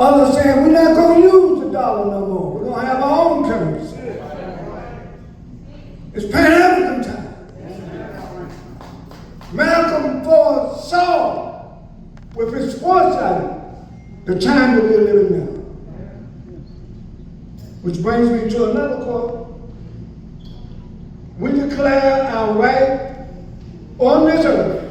Others saying we're not going to use the dollar no more. We're going to have our own currency. It's Pan-African time. Malcolm foresaw with his foresight the time that we're living now. Which brings me to another quote. We declare our right on this earth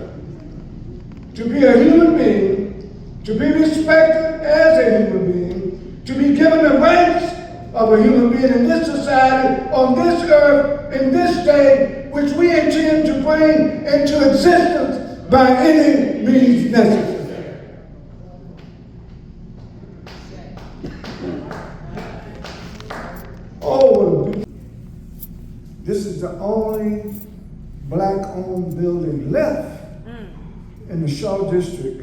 to be a human being, to be respected as a human being, to be given the rights of a human being in this society, on this earth, in this day, which we intend to bring into existence by any means necessary. Oh, this is the only black-owned building left in the Shaw District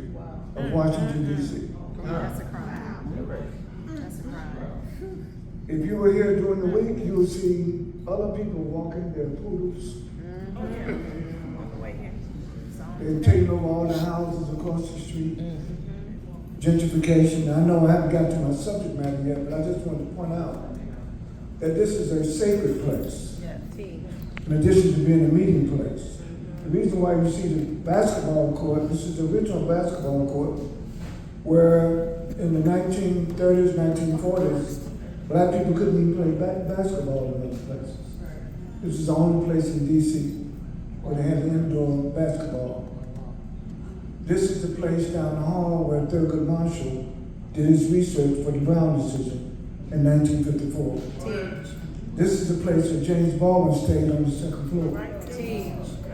of Washington, D.C. That's a crime. That's a crime. If you were here during the week, you would see other people walking their poodles. They've taken over all the houses across the street. Gentrification. I know I haven't got to my subject matter yet, but I just want to point out that this is a sacred place. In addition to being a meeting place. The reason why you see the basketball court, this is the original basketball court, where in the 1930s, 1940s, black people couldn't even play basketball in other places. This is the only place in D.C. where they had indoor basketball. This is the place down the hall where Thurgood Marshall did his research for the Brown decision in 1954. This is the place where James Baldwin stayed on the second floor.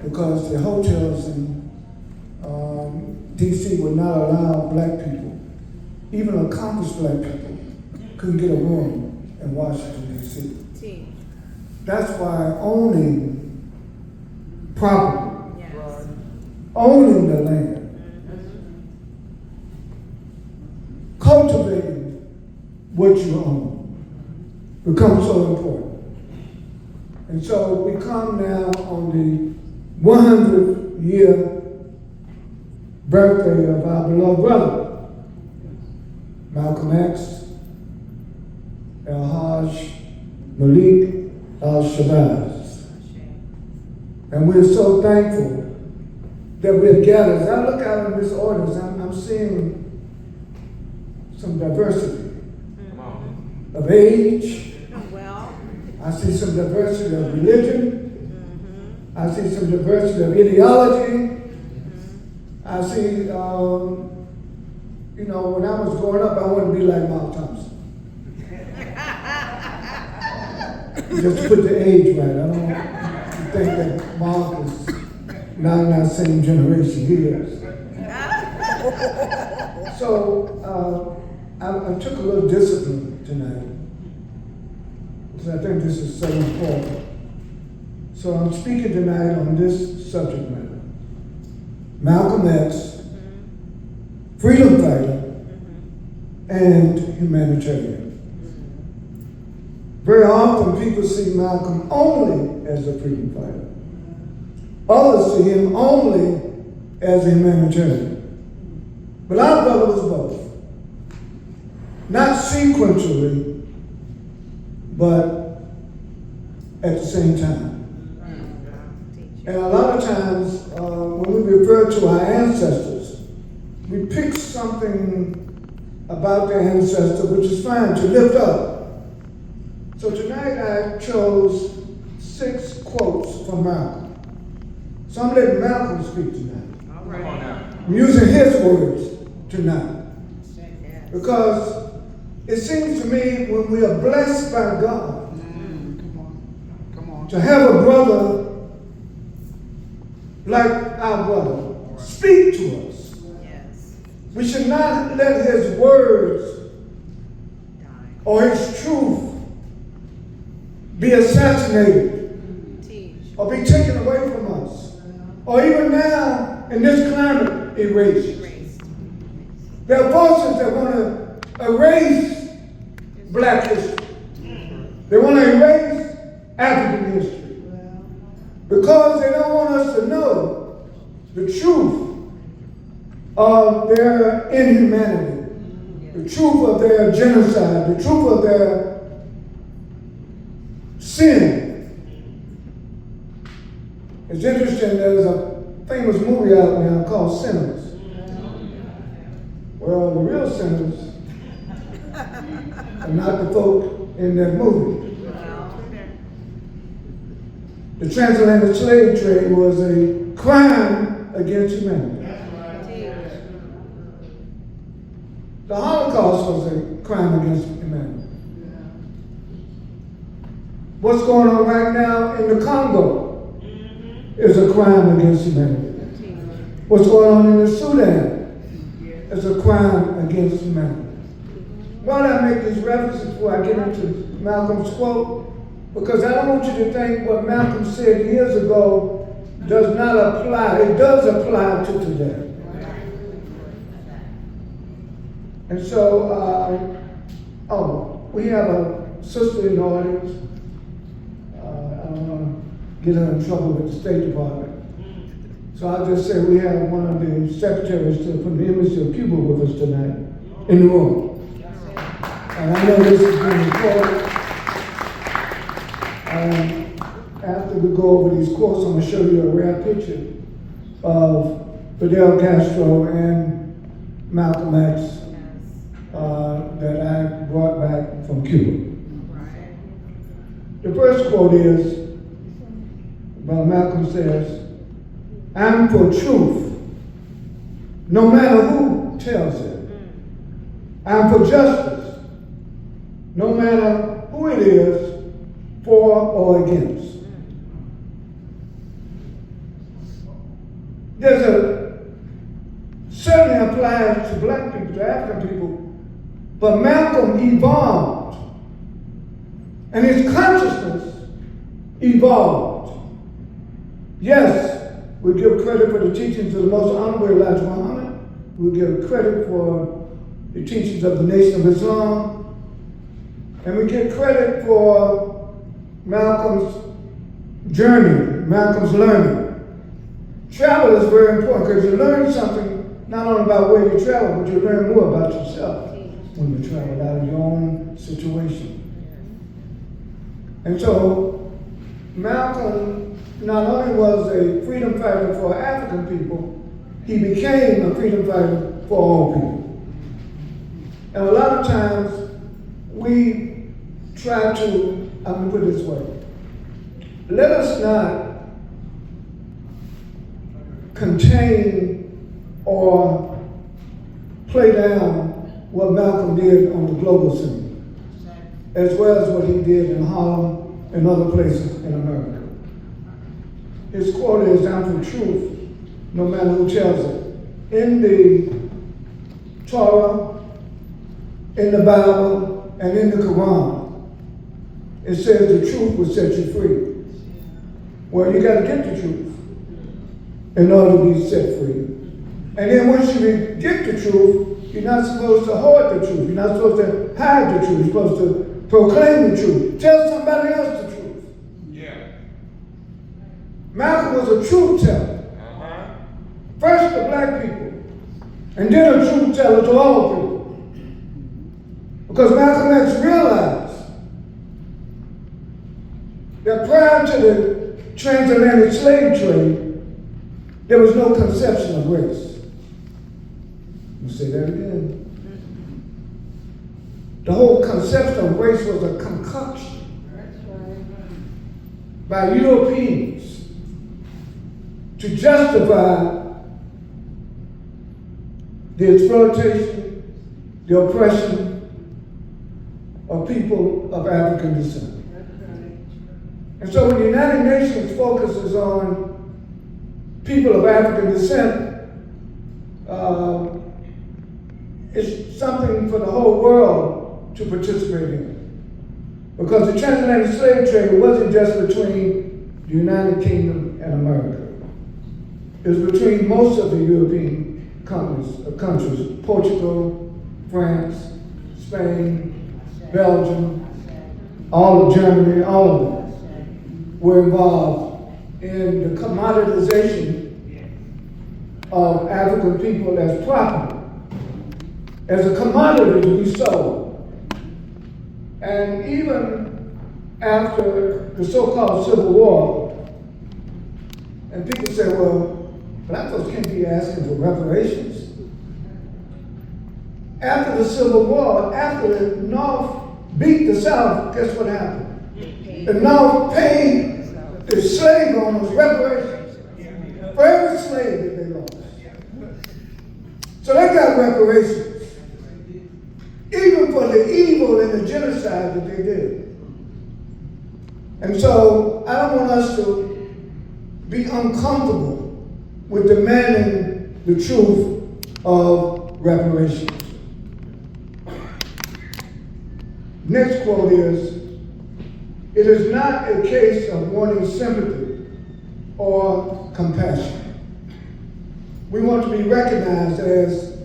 Because the hotels in D.C. would not allow black people, even accomplished black people, couldn't get a room in Washington, D.C. That's why owning property, owning the land, cultivating what you own becomes so important. And so we come now on the 100th year birthday of our beloved brother, Malcolm X, El-Hajj Malik al-Chavis. And we're so thankful that we're gathered. As I look out in this audience, I'm seeing some diversity of age. I see some diversity of religion. I see some diversity of ideology. I see, when I was growing up, I wanted to be like Mark Thompson. Just to put the age right. I don't think that Mark is not in that same generation he is. So I took a little discipline tonight. I think this is so important. So I'm speaking tonight on this subject matter. Malcolm X, freedom fighter, and humanitarian. Very often people see Malcolm only as a freedom fighter. Others see him only as a humanitarian. But our brother was both. Not sequentially, but at the same time. And a lot of times, when we refer to our ancestors, we pick something about their ancestor, which is fine, to lift up. So tonight I chose 6 quotes from Malcolm. So I'm letting Malcolm speak tonight. All right. I'm using his words tonight. Because it seems to me when we are blessed by God to have a brother like our brother speak to us, we should not let his words or his truth be assassinated or be taken away from us, or even now in this climate erased. There are forces that want to erase black history. They want to erase African history because they don't want us to know the truth of their inhumanity the truth of their genocide, the truth of their sin. It's interesting, there's a famous movie out now called Sinners. Well, the real sinners are not the folk in that movie. The transatlantic slave trade was a crime against humanity. The Holocaust was a crime against humanity. What's going on right now in the Congo is a crime against humanity. What's going on in the Sudan is a crime against humanity. Why do I make these references before I get into Malcolm's quote? Because I don't want you to think what Malcolm said years ago does not apply. It does apply to today. And so, we have a sister in the audience. I don't want to get her in trouble with the State Department. So I'll just say we have one of the secretaries from the Embassy of Cuba with us tonight in the room. And I know this is being recorded. After we go over these quotes, I'm going to show you a rare picture of Fidel Castro and Malcolm X that I brought back from Cuba. The first quote is, Malcolm says, "I'm for truth, no matter who tells it. I'm for justice, no matter who it is, for or against." Certainly applies to black people, to African people, but Malcolm evolved, and his consciousness evolved. Yes, we give credit for the teachings of the Most Honorable Elijah Muhammad. We give credit for the teachings of the Nation of Islam. And we give credit for Malcolm's journey, Malcolm's learning. Travel is very important because you learn something not only about where you travel, but you learn more about yourself when you travel out of your own situation. And so Malcolm not only was a freedom fighter for African people, he became a freedom fighter for all people. And a lot of times we try to, I'm going to put it this way, let us not contain or play down what Malcolm did on the global scene, as well as what he did in Harlem and other places in America. His quote is, "I'm for truth, no matter who tells it." In the Torah, in the Bible, and in the Quran, it says the truth will set you free. Well, you got to get the truth in order to be set free. And then once you get the truth, you're not supposed to hoard the truth. You're not supposed to hide the truth. You're supposed to proclaim the truth. Tell somebody else the truth. Yeah. Malcolm was a truth teller. First to black people, and then a truth teller to all people. Because Malcolm X realized that prior to the transatlantic slave trade, there was no conception of race. Let me say that again. The whole conception of race was a concoction by Europeans to justify the exploitation, the oppression of people of African descent. And so when the United Nations focuses on people of African descent, it's something for the whole world to participate in. Because the transatlantic slave trade wasn't just between the United Kingdom and America. It was between most of the European countries, Portugal, France, Spain, Belgium, all of Germany, all of them were involved in the commoditization of African people as property. as a commodity to be sold. And even after the so-called Civil War, and people say, well, black folks can't be asking for reparations. After the Civil War, after the North beat the South, guess what happened? The North paid the slave owners reparations for every slave that they lost. So they got reparations, even for the evil and the genocide that they did. And so I don't want us to be uncomfortable with demanding the truth of reparations. Next quote is, "It is not a case of wanting sympathy or compassion. We want to be recognized as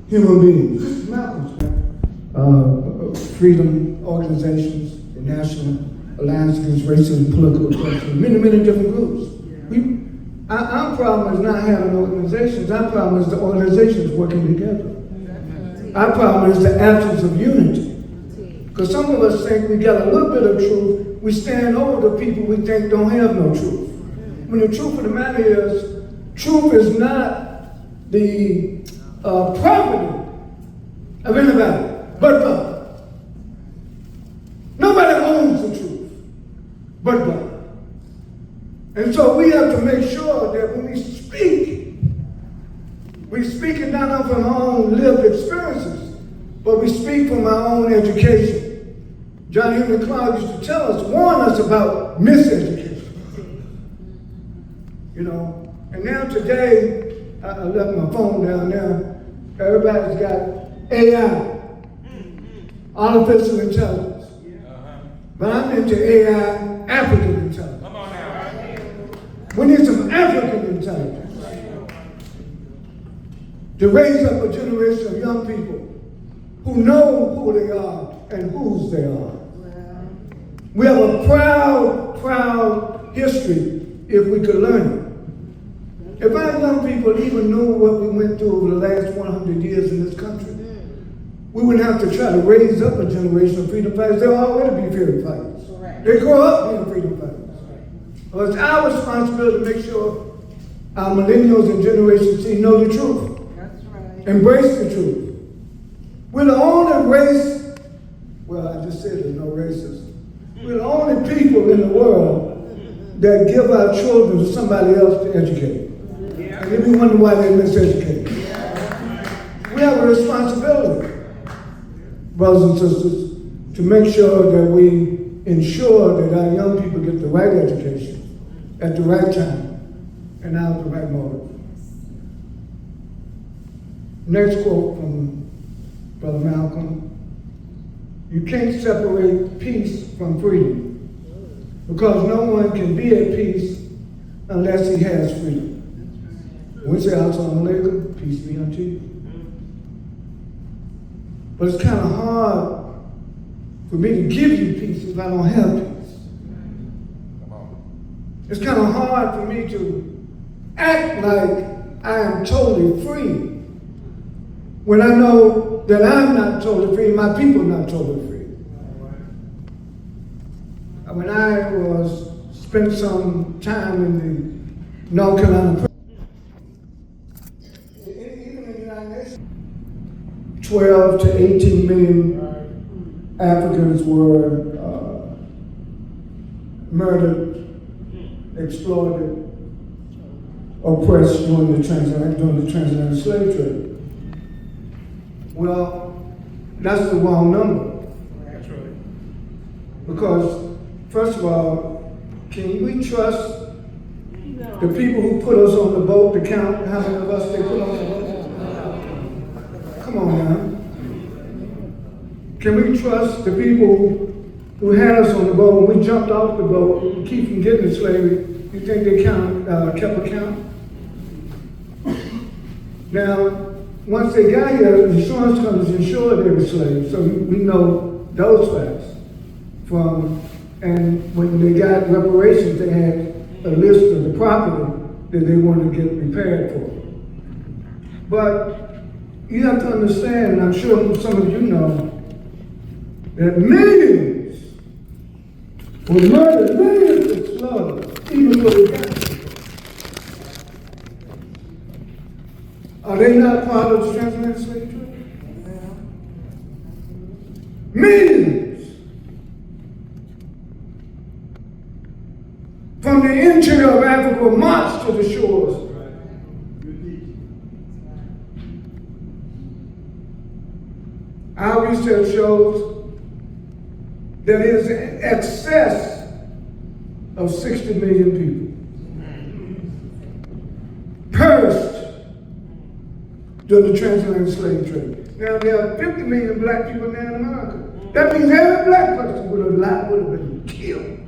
human beings." This is Malcolm's freedom organizations, the National Alliance Against Racism and Political Oppression, many different groups. Our problem is not having organizations. Our problem is the organizations working together. Our problem is the absence of unity. Because some of us think we got a little bit of truth, we stand over the people we think don't have no truth. When the truth of the matter is, truth is not the property of anybody but God. Nobody owns the truth but God. And so we have to make sure that when we speak, we speak it not from our own lived experiences, but we speak from our own education. John Henry Clark used to tell us, warn us about miseducation. You know, and now today, I left my phone down there, everybody's got AI, artificial intelligence. But I'm into AI, African intelligence. Come on now. We need some African intelligence to raise up a generation of young people who know who they are and whose they are. We have a proud history if we could learn it. If our young people even knew what we went through over the last 100 years in this country, we wouldn't have to try to raise up a generation of freedom fighters. They'll already be freedom fighters. They grow up being freedom fighters. Well, it's our responsibility to make sure our millennials and Generation Z know the truth. That's right. Embrace the truth. We're the only race, well, I just said there's no races. We're the only people in the world that give our children to somebody else to educate. And then we wonder why they're miseducated. We have a responsibility, brothers and sisters, to make sure that we ensure that our young people get the right education at the right time and out of the right motive. Next quote from Brother Malcolm. You can't separate peace from freedom, because no one can be at peace unless he has freedom. We say, Assalamu alaikum, peace be unto you. But it's kind of hard for me to give you peace if I don't have peace. It's kind of hard for me to act like I am totally free when I know that I'm not totally free, my people are not totally free. When I spent some time in the North Carolina, even in the United Nations, 12 to 18 million Africans were murdered, exploited, oppressed during the transatlantic slave trade. Well, that's the wrong number. That's right. Because, first of all, can we trust the people who put us on the boat to count how many of us they put on the boat? Come on now. Can we trust the people who had us on the boat when we jumped off the boat to keep from getting to slavery? You think they kept a count? Now, once they got here, insurance companies insured every slave, so we know those facts. And when they got reparations, they had a list of the property that they wanted to get repaired for. But You have to understand, and I'm sure some of you know, that millions were murdered, millions were slaughtered, even though they got it. Are they not part of the transatlantic slave trade? Millions. From the interior of Africa marched to the shores. Our research shows there is an excess of 60 million people perished during the transatlantic slave trade. Now there are 50 million black people now in America. That means every black person would have been killed.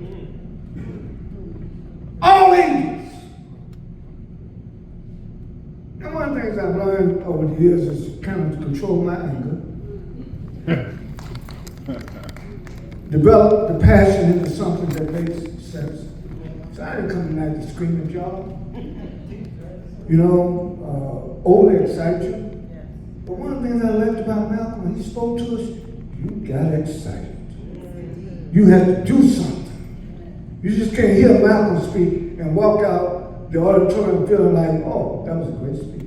All ages. Now one of the things I've learned over the years is kind of to control my anger. Develop the passion into something that makes sense. So I didn't come tonight to scream at y'all. You know, old excite you. But one of the things I liked about Malcolm, when he spoke to us, you got excited. You had to do something. You just can't hear Malcolm speak and walk out the auditorium feeling like, oh, that was a great speech.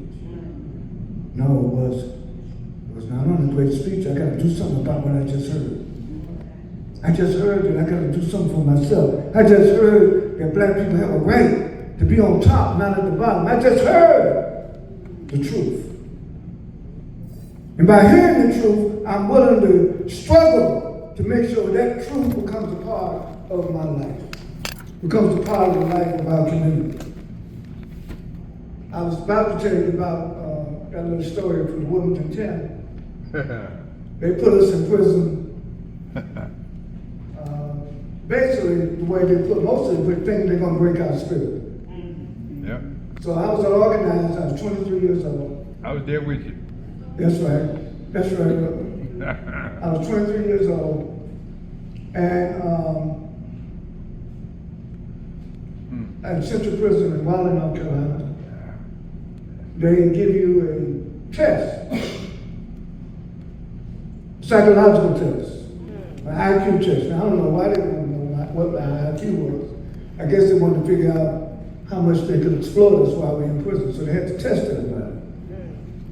No, it was not only a great speech, I got to do something about what I just heard. I just heard that I got to do something for myself. I just heard that black people have a right to be on top, not at the bottom. I just heard the truth. And by hearing the truth, I'm willing to struggle to make sure that truth becomes a part of my life, becomes a part of the life of our community. I was about to tell you about that little story from the Wilmington 10. They put us in prison. Basically, the way they put most of them, think they're going to break our spirit. Yeah. So I was organized. I was 23 years old. I was there with you. That's right. That's right, brother. I was 23 years old, and at Central Prison in Raleigh, North Carolina, they give you a test, psychological test, an IQ test. Now, I don't know why they want to know what my IQ was. I guess they wanted to figure out how much they could exploit us while we were in prison, so they had to test everybody.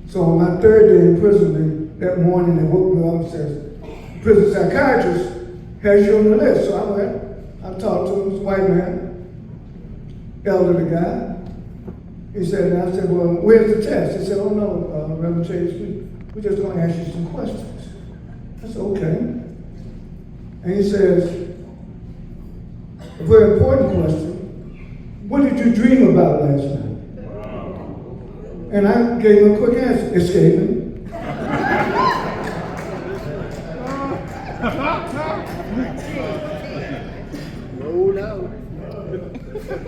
So on my third day in prison, that morning they woke me up and said, prison psychiatrist has you on the list. So I went, I talked to him, this white man, elderly guy. He said, and I said, well, where's the test? He said, oh no, Reverend Chavis, we're just going to ask you some questions. I said, okay. And he says, a very important question, what did you dream about last night? And I gave him a quick answer, escaping. Roll out.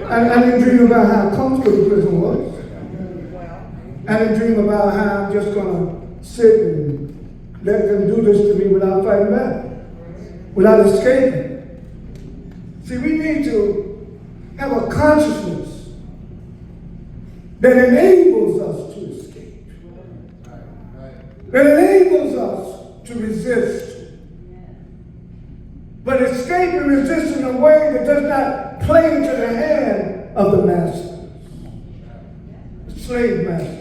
I didn't dream about how comfortable the prison was. I didn't dream about how I'm just going to sit and let them do this to me without fighting back, without escaping. See, we need to have a consciousness that enables us to escape, that enables us to resist. But escape and resist in a way that does not play into the hand of the master, the slave master.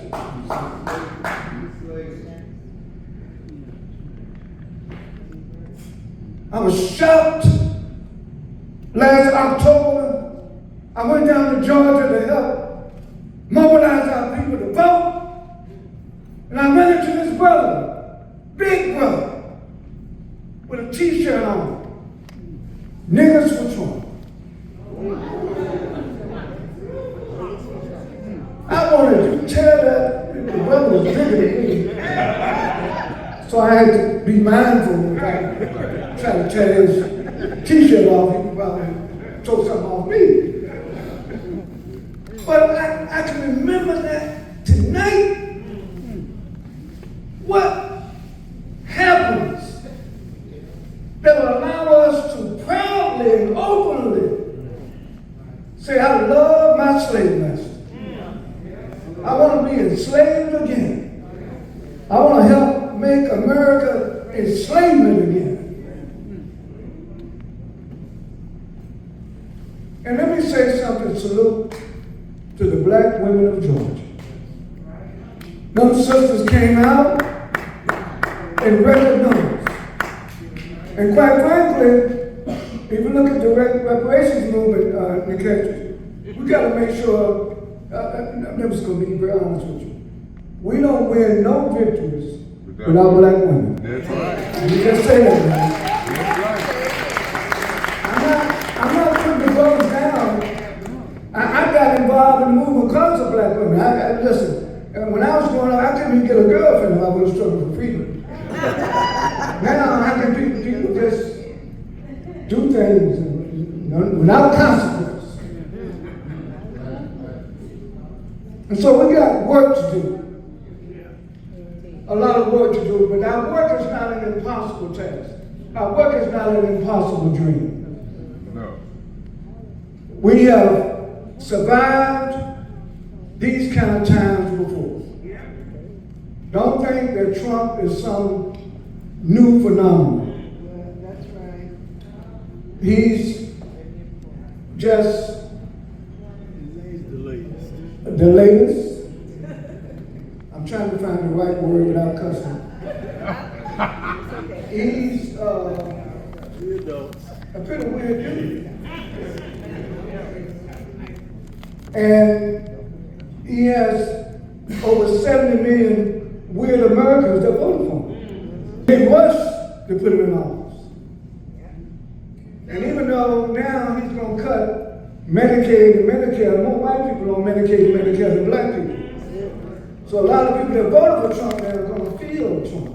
I was shocked last October. I went down to Georgia to help mobilize our people to vote. And I ran into this brother, big brother, with a t-shirt on. Niggas for Trump. I wanted to tell that the brother was bigger than me. So I had to be mindful if I try to tear his t-shirt off, he could probably throw something off me. But I can remember that tonight. What happens that will allow us to proudly and openly say, I love my slave master. I want to be enslaved again. I want America enslavement again. And let me say something, salute to the black women of Georgia. Them sisters came out in record numbers. And quite frankly, if you look at the reparations movement, Nikechi, we got to make sure, I'm just going to be very honest with you. We don't win no victories without black women. That's right. You just say that, man. That's right. I'm not putting the votes down. I got involved in the movement because of black women. Listen, when I was growing up, I couldn't even get a girlfriend if I was struggling for freedom. Now, how can people just do things without consequence? And so we got work to do. A lot of work to do, but our work is not an impossible task. Our work is not an impossible dream. No. We have survived these kind of times before. Don't think that Trump is some new phenomenon. That's right. He's just He's the latest. the latest. I'm trying to find the right word without cussing. He's We adults. a pretty weird dude. And he has over 70 million weird Americans that voted for him. They rush to put him in office. And even though now he's going to cut Medicaid and Medicare, more white people on Medicaid and Medicare than black people. So a lot of people that voted for Trump now are going to feel Trump.